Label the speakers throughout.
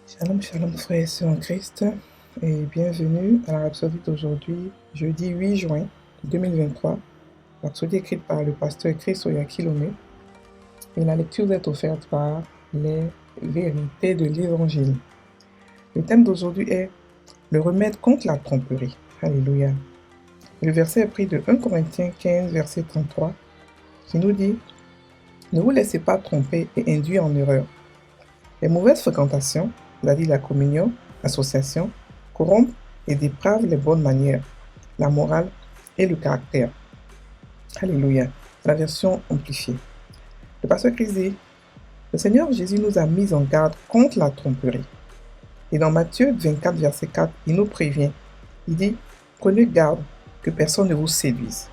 Speaker 1: Shalom, shalom frères et sœurs en Christ et bienvenue à la Rhapsodie d'aujourd'hui, jeudi 8 juin 2023. Rhapsodie écrite par le pasteur Chris Oyakilome et la lecture est offerte par les vérités de l'Évangile. Le thème d'aujourd'hui est le remède contre la tromperie. Alléluia. Le verset est pris de 1 Corinthiens 15, verset 33 qui nous dit « Ne vous laissez pas tromper et induire en erreur. Les mauvaises fréquentations, c'est-à-dire la communion, l'association, corrompent et dépravent les bonnes manières, la morale et le caractère. » Alléluia. La version amplifiée. Le pasteur Christ dit, le Seigneur Jésus nous a mis en garde contre la tromperie. Et dans Matthieu 24, verset 4, il nous prévient. Il dit, prenez garde que personne ne vous séduise.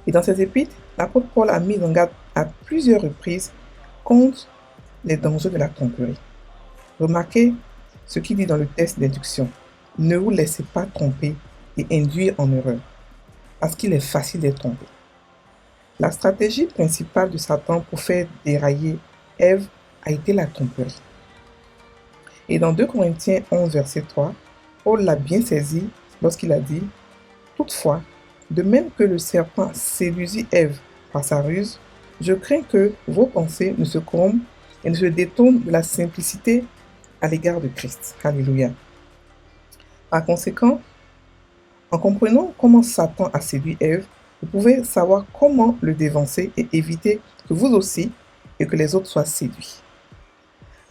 Speaker 1: Et dans ses épîtres, l'apôtre Paul a mis en garde à plusieurs reprises contre les dangers de la tromperie. Remarquez ce qu'il dit dans le texte d'induction. Ne vous laissez pas tromper et induire en erreur, parce qu'il est facile d'être trompé. La stratégie principale de Satan pour faire dérailler Ève a été la tromperie. Et dans 2 Corinthiens 11, verset 3, Paul l'a bien saisi lorsqu'il a dit « Toutefois, de même que le serpent séduisit Ève par sa ruse, je crains que vos pensées ne se corrompent et ne se détournent de la simplicité à l'égard de Christ. » Alléluia. Par conséquent, en comprenant comment Satan a séduit Ève, vous pouvez savoir comment le dévancer et éviter que vous aussi et que les autres soient séduits.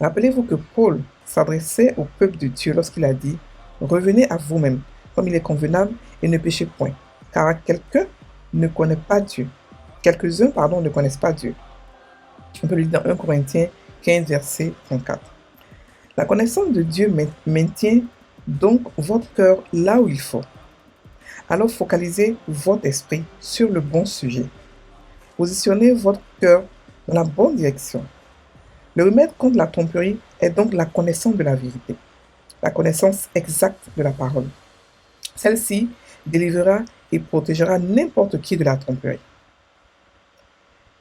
Speaker 1: Rappelez-vous que Paul s'adressait au peuple de Dieu lorsqu'il a dit « Revenez à vous-même, comme il est convenable, et ne péchez point, car quelqu'un ne connaît pas Dieu. Quelques-uns, ne connaissent pas Dieu. » On peut le lire dans 1 Corinthiens 15, verset 34. La connaissance de Dieu maintient donc votre cœur là où il faut. Alors focalisez votre esprit sur le bon sujet. Positionnez votre cœur dans la bonne direction. Le remède contre la tromperie est donc la connaissance de la vérité, la connaissance exacte de la parole. Celle-ci délivrera et protégera n'importe qui de la tromperie.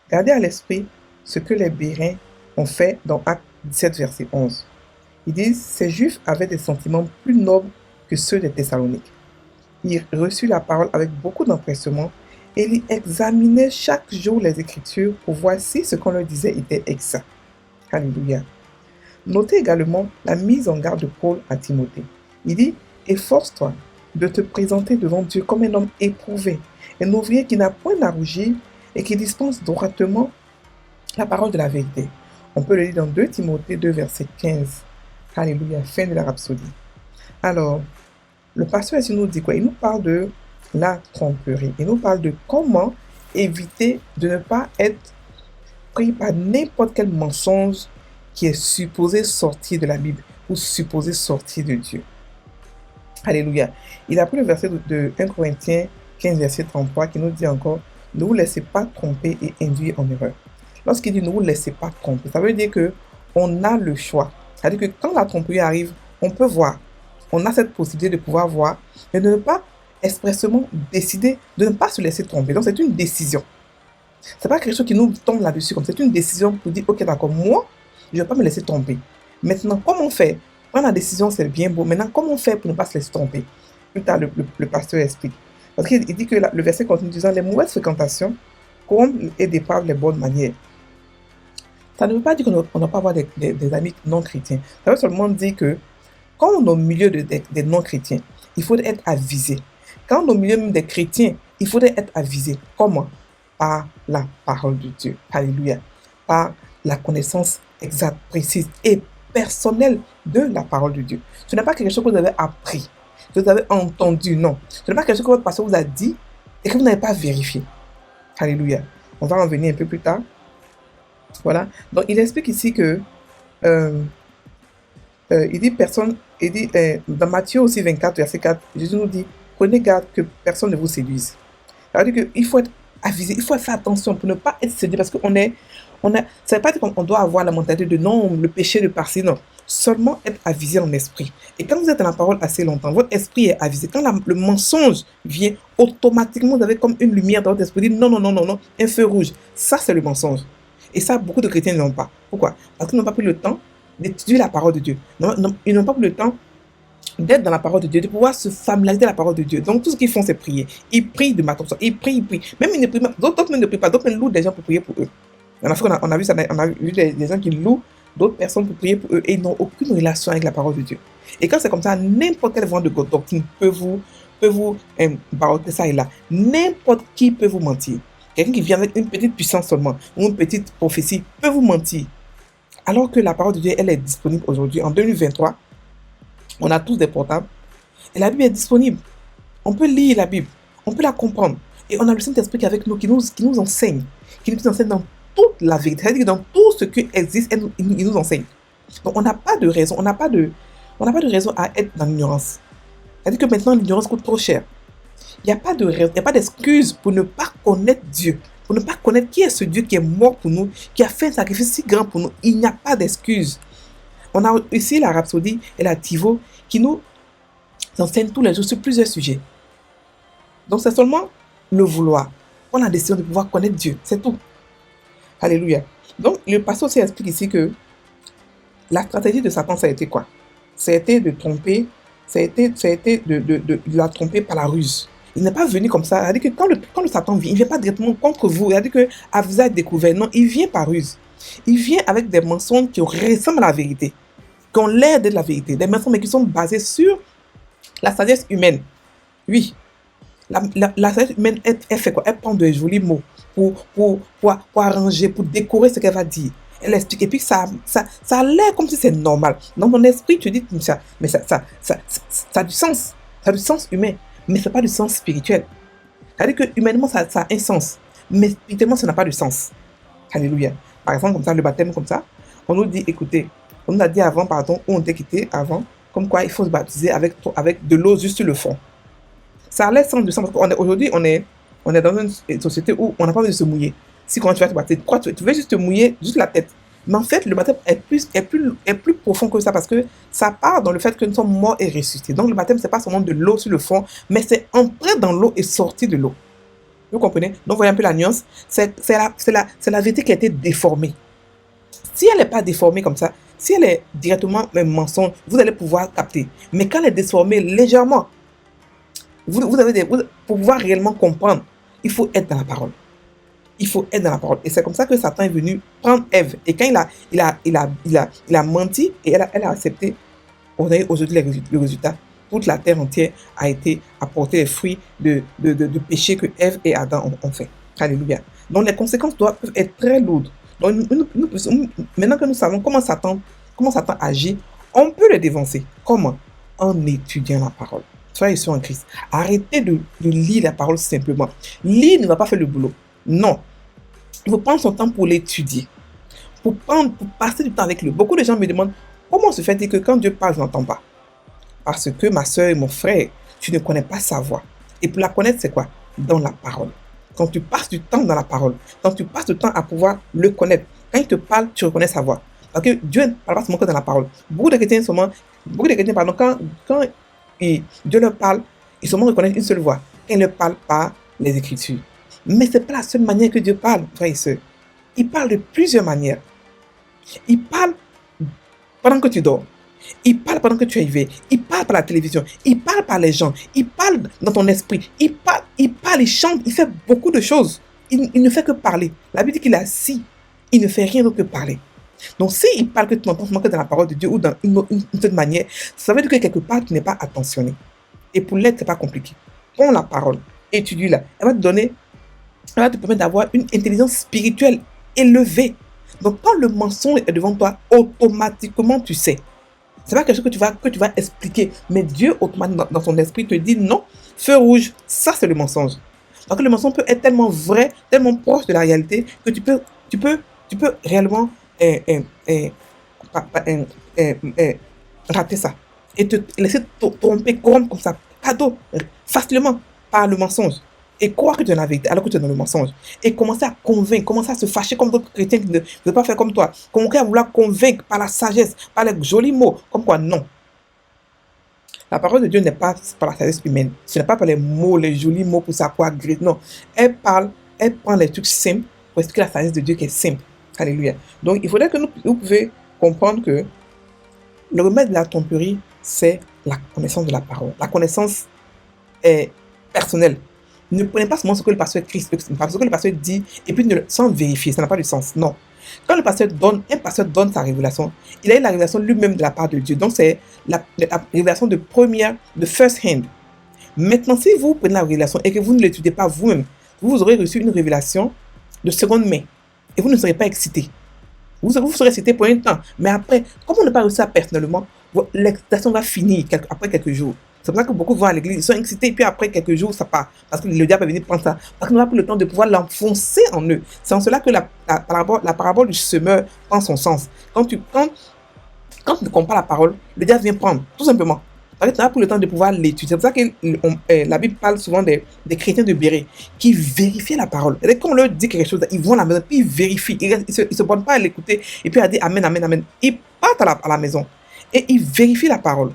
Speaker 1: Gardez à l'esprit ce que les Béréens ont fait dans Actes 17, verset 11. Ils disent, ces Juifs avaient des sentiments plus nobles que ceux des Thessaloniques. Ils reçurent la parole avec beaucoup d'empressement et ils examinaient chaque jour les Écritures pour voir si ce qu'on leur disait était exact. Alléluia. Notez également la mise en garde de Paul à Timothée. Il dit, efforce-toi de te présenter devant Dieu comme un homme éprouvé, un ouvrier qui n'a point à rougir et qui dispense droitement la parole de la vérité. On peut le lire dans 2 Timothée 2, verset 15. Alléluia, fin de la Rhapsodie. Alors, le pasteur ici nous dit quoi? Il nous parle de la tromperie. Il nous parle de comment éviter de ne pas être pris par n'importe quel mensonge qui est supposé sortir de la Bible ou supposé sortir de Dieu. Alléluia. Il a pris le verset de 1 Corinthiens 15, verset 33 qui nous dit encore, ne vous laissez pas tromper et induire en erreur. Lorsqu'il dit ne vous laissez pas tromper, ça veut dire qu'on a le choix. C'est-à-dire que quand la tromperie arrive, on peut voir. On a cette possibilité de pouvoir voir et de ne pas expressément décider de ne pas se laisser tromper. Donc c'est une décision. C'est pas quelque chose qui nous tombe là-dessus comme c'est une décision pour dire ok d'accord, moi je ne vais pas me laisser tromper. Maintenant comment on fait? Prendre la décision c'est bien beau. Maintenant comment on fait pour ne pas se laisser tromper? Plus tard le pasteur explique. Parce qu'il dit que le verset continue disant les mauvaises fréquentations corrompent et dépravent les bonnes manières. Ça ne veut pas dire qu'on ne doit pas avoir des amis non chrétiens. Ça veut seulement dire que quand on est au milieu des non-chrétiens, il faut être avisé. Quand on est au milieu même des chrétiens, il faudrait être avisé. Comment? Par la parole de Dieu. Alléluia. Par la connaissance exacte, précise et personnelle de la parole de Dieu. Ce n'est pas quelque chose que vous avez appris, que vous avez entendu, non. Ce n'est pas quelque chose que votre pasteur vous a dit et que vous n'avez pas vérifié. Alléluia. On va en venir un peu plus tard. Voilà. Donc, il explique ici que il dit dans Matthieu aussi 24, verset 4, Jésus nous dit, prenez garde que personne ne vous séduise. Ça veut dire qu'il faut être avisé, il faut faire attention pour ne pas être séduit parce ça ne veut pas dire qu'on doit avoir la mentalité de non, le péché de par-ci, non. Seulement être avisé en esprit. Et quand vous êtes dans la parole assez longtemps, votre esprit est avisé. Quand le mensonge vient, automatiquement, vous avez comme une lumière dans votre esprit, dit non, non, non, non, non, un feu rouge. Ça, c'est le mensonge. Et ça, beaucoup de chrétiens n'ont pas. Pourquoi? Parce qu'ils n'ont pas pris le temps d'étudier la parole de Dieu. Non, non, ils n'ont pas pris le temps d'être dans la parole de Dieu, de pouvoir se familiariser avec la parole de Dieu. Donc, tout ce qu'ils font, c'est prier. Ils prient de matin au soir. Ils prient. Même ils ne prient pas. D'autres ne prient pas. D'autres louent des gens pour prier pour eux. En Afrique, on a vu ça. On a vu des gens qui louent d'autres personnes pour prier pour eux et ils n'ont aucune relation avec la parole de Dieu. Et quand c'est comme ça, n'importe quel vent de doctrine peut vous baroter ça et là. N'importe qui peut vous mentir. Quelqu'un qui vient avec une petite puissance seulement, ou une petite prophétie, peut vous mentir. Alors que la parole de Dieu, elle est disponible aujourd'hui, en 2023. On a tous des portables. Et la Bible est disponible. On peut lire la Bible. On peut la comprendre. Et on a le Saint-Esprit qui est avec nous, qui nous enseigne. Qui nous enseigne dans toute la vérité. C'est-à-dire que dans tout ce qui existe, il nous enseigne. Donc on n'a pas de raison. On n'a pas de raison à être dans l'ignorance. C'est-à-dire que maintenant, l'ignorance coûte trop cher. Il n'y a pas de raison, il n'y a pas d'excuse pour ne pas connaître Dieu. Pour ne pas connaître qui est ce Dieu qui est mort pour nous, qui a fait un sacrifice si grand pour nous. Il n'y a pas d'excuse. On a ici la Rhapsodie et la Tivo qui nous enseignent tous les jours sur plusieurs sujets. Donc c'est seulement le vouloir. On a décidé de pouvoir connaître Dieu. C'est tout. Alléluia. Donc le pasteur aussi explique ici que la stratégie de Satan, ça a été quoi? Ça a été de tromper, ça a été de la tromper par la ruse. Il n'est pas venu comme ça. C'est-à-dire que quand le Satan vient, il ne vient pas directement contre vous. C'est-à-dire qu'à visage découvert. Non, il vient par ruse. Il vient avec des mensonges qui ressemblent à la vérité, qui ont l'air d'être la vérité. Des mensonges mais qui sont basés sur la sagesse humaine. Oui. La sagesse humaine, elle fait quoi? Elle prend de jolis mots pour arranger, pour décorer ce qu'elle va dire. Elle explique. Et puis ça a l'air comme si c'est normal. Dans mon esprit, tu dis ça. Mais ça a du sens. Ça a du sens humain. Mais ce n'est pas du sens spirituel. C'est-à-dire que humainement, ça a un sens. Mais spirituellement, ça n'a pas de sens. Alléluia. Par exemple, comme ça, le baptême comme ça, on nous dit, écoutez, on nous a dit avant, pardon, où on était quitté avant, comme quoi il faut se baptiser avec de l'eau juste sur le fond. Ça a l'air sans du sens, parce qu'aujourd'hui, on est dans une société où on n'a pas envie de se mouiller. Si quand tu vas te baptiser, pourquoi tu veux juste te mouiller, juste la tête? Mais en fait, le baptême est plus profond que ça, parce que ça part dans le fait que nous sommes morts et ressuscités. Donc le baptême, ce n'est pas seulement de l'eau sur le fond, mais c'est entrer dans l'eau et sortir de l'eau. Vous comprenez? Donc, voyez un peu la nuance. C'est la vérité qui a été déformée. Si elle n'est pas déformée comme ça, si elle est directement un mensonge, vous allez pouvoir capter. Mais quand elle est déformée légèrement, pour pouvoir réellement comprendre, il faut être dans la parole. Il faut être dans la parole. Et c'est comme ça que Satan est venu prendre Ève. Et quand il a menti et elle a accepté, on a eu aujourd'hui le résultat. Toute la terre entière a été apporter les fruits de péché que Ève et Adam ont fait. Alléluia. Donc les conséquences doivent être très lourdes. Donc maintenant que nous savons comment Satan agit, on peut le dévancer. Comment? En étudiant la parole. Soyez sûrs en Christ. Arrêtez de lire la parole simplement. Lire ne va pas faire le boulot. Non. Il faut prendre son temps pour l'étudier. Pour passer du temps avec lui. Beaucoup de gens me demandent comment se fait-il que quand Dieu parle, je n'entends pas? Parce que ma soeur et mon frère, tu ne connais pas sa voix. Et pour la connaître, c'est quoi? Dans la parole. Quand tu passes du temps dans la parole, quand tu passes du temps à pouvoir le connaître, quand il te parle, tu reconnais sa voix. Parce que Dieu ne parle pas seulement que dans la parole. Beaucoup de chrétiens, pardon, quand Dieu leur parle, ils seulement reconnaissent une seule voix. Quand il leur parle par les Écritures. Mais ce n'est pas la seule manière que Dieu parle, frères et sœurs. Il parle de plusieurs manières. Il parle pendant que tu dors. Il parle pendant que tu es éveillé. Il parle par la télévision. Il parle par les gens. Il parle dans ton esprit. Il parle, il chante. Il fait beaucoup de choses. Il ne fait que parler. La Bible dit qu'il est assis. Il ne fait rien d'autre que parler. Donc, s'il parle que tu n'entends que dans la parole de Dieu ou dans une autre manière, ça veut dire que quelque part, tu n'es pas attentionné. Et pour l'être, ce n'est pas compliqué. Prends la parole. Étudie-la. Elle va te permettre d'avoir une intelligence spirituelle élevée. Donc, quand le mensonge est devant toi, automatiquement, tu sais. Ce n'est pas quelque chose que tu vas expliquer. Mais Dieu, automatiquement, dans son esprit, te dit non, feu rouge, ça c'est le mensonge. Donc le mensonge peut être tellement vrai, tellement proche de la réalité, que tu peux réellement rater ça. Et te laisser tromper, corrompre comme ça, cadeau, facilement, par le mensonge. Et croire que tu es dans la vérité alors que tu es dans le mensonge. Et commencer à convaincre, commencer à se fâcher comme d'autres chrétiens qui ne veulent pas faire comme toi. Commencer à vouloir convaincre par la sagesse, par les jolis mots. Comme quoi, non. La parole de Dieu n'est pas par la sagesse humaine. Ce n'est pas par les mots, les jolis mots pour savoir gré. Non. Elle prend les trucs simples pour expliquer la sagesse de Dieu qui est simple. Alléluia. Donc, il faudrait que vous pouvez comprendre que Le remède de la tromperie, c'est la connaissance de la parole. La connaissance est personnelle. Ne prenez pas seulement ce que le pasteur Christ, ce que le pasteur dit, et puis sans vérifier, ça n'a pas de sens. Non. Quand un pasteur donne sa révélation, il a eu la révélation lui-même de la part de Dieu. Donc, c'est la révélation de first hand. Maintenant, si vous prenez la révélation et que vous ne l'étudiez pas vous-même, vous aurez reçu une révélation de seconde main et vous ne serez pas excité. Vous serez excité pour un temps, mais après, comme on n'a pas reçu ça personnellement, l'excitation va finir après quelques jours. C'est pour ça que beaucoup vont à l'église, ils sont excités, et puis après quelques jours, ça part. Parce que le diable est venu prendre ça. Parce qu'on n'a pas le temps de pouvoir l'enfoncer en eux. C'est en cela que la parabole du semeur prend son sens. Quand tu ne comprends pas la parole, le diable vient prendre, tout simplement. Parce que tu n'as pas le temps de pouvoir l'étudier. C'est pour ça que la Bible parle souvent des chrétiens de Bérée qui vérifient la parole. Et quand on leur dit quelque chose, ils vont à la maison, puis ils vérifient. Ils ne se bornent pas à l'écouter et puis à dire Amen, Amen, Amen. Ils partent à la maison et ils vérifient la parole.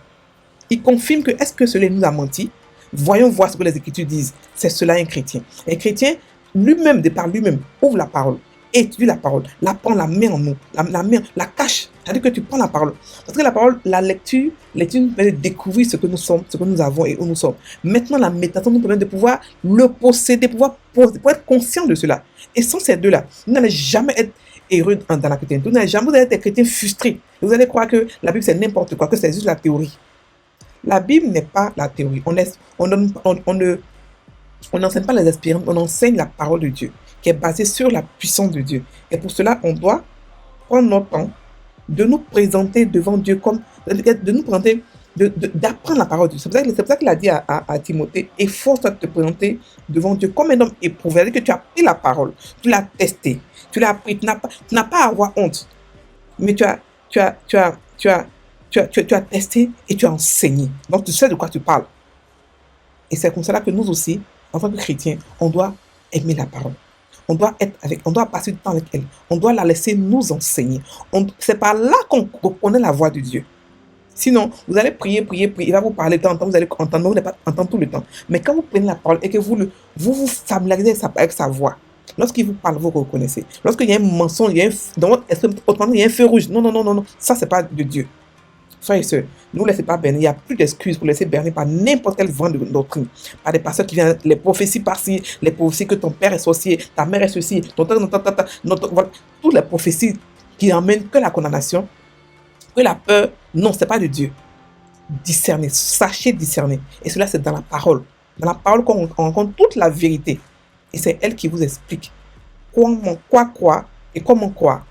Speaker 1: Ils confirment que est-ce que cela nous a menti? Voyons voir ce que les Écritures disent. C'est cela un chrétien. Un chrétien, lui-même, de par lui-même, ouvre la parole, étudie la parole, la prend, la met en nous, la cache. C'est-à-dire que tu prends la parole. Parce que la parole, la lecture nous permet de découvrir ce que nous sommes, ce que nous avons et où nous sommes. Maintenant, la méditation nous permet de pouvoir le posséder, pour être conscient de cela. Et sans ces deux-là, vous n'allez jamais être heureux dans la chrétienté. Vous allez être des chrétiens frustrés. Vous allez croire que la Bible, c'est n'importe quoi, que c'est juste la théorie. La Bible n'est pas la théorie. On n'enseigne pas les expériences, on enseigne la parole de Dieu, qui est basée sur la puissance de Dieu. Et pour cela, on doit prendre notre temps de nous présenter devant Dieu, d'apprendre la parole de Dieu. C'est pour ça qu'il a dit à Timothée, efforce-toi de te présenter devant Dieu comme un homme éprouvé. C'est-à-dire que tu as pris la parole, tu l'as testée, tu l'as appris, tu n'as pas à avoir honte. Mais tu as testé et tu as enseigné. Donc, tu sais de quoi tu parles. Et c'est comme cela que nous aussi, en tant que chrétiens, on doit aimer la parole. On doit passer du temps avec elle. On doit la laisser nous enseigner. C'est par là qu'on connaît la voix de Dieu. Sinon, vous allez prier, il va vous parler de temps en temps, vous allez entendre, vous n'allez pas entendre tout le temps. Mais quand vous prenez la parole et que vous vous familiarisez avec sa voix, lorsqu'il vous parle, vous reconnaissez. Lorsqu'il y a un mensonge, il y a un feu rouge. Non. Ça, c'est pas de Dieu. Frères et sœurs, ne vous laissez pas berner. Il n'y a plus d'excuses pour laisser berner par n'importe quel vent de doctrine. Par des pasteurs qui viennent, les prophéties par-ci, les prophéties que ton père est sorcier, ta mère est ceci, voilà. Toutes les prophéties qui n'emmènent que la condamnation, que la peur. Non, ce n'est pas de Dieu. Discernez, sachez discerner. Et cela, c'est dans la parole. Dans la parole qu'on rencontre toute la vérité. Et c'est elle qui vous explique quoi croire et comment croire.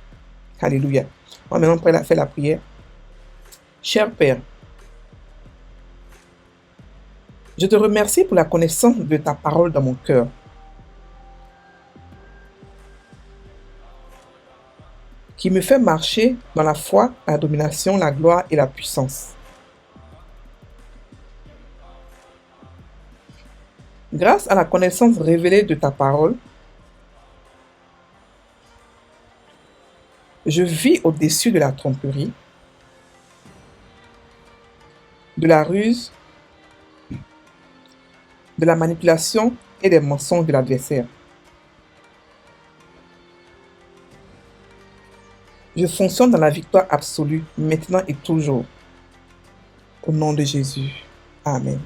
Speaker 1: Alléluia. On va maintenant faire la prière. Cher Père, je te remercie pour la connaissance de ta parole dans mon cœur. Qui me fait marcher dans la foi, la domination, la gloire et la puissance. Grâce à la connaissance révélée de ta parole, je vis au-dessus de la tromperie, de la ruse, de la manipulation et des mensonges de l'adversaire. Je fonctionne dans la victoire absolue, maintenant et toujours. Au nom de Jésus. Amen.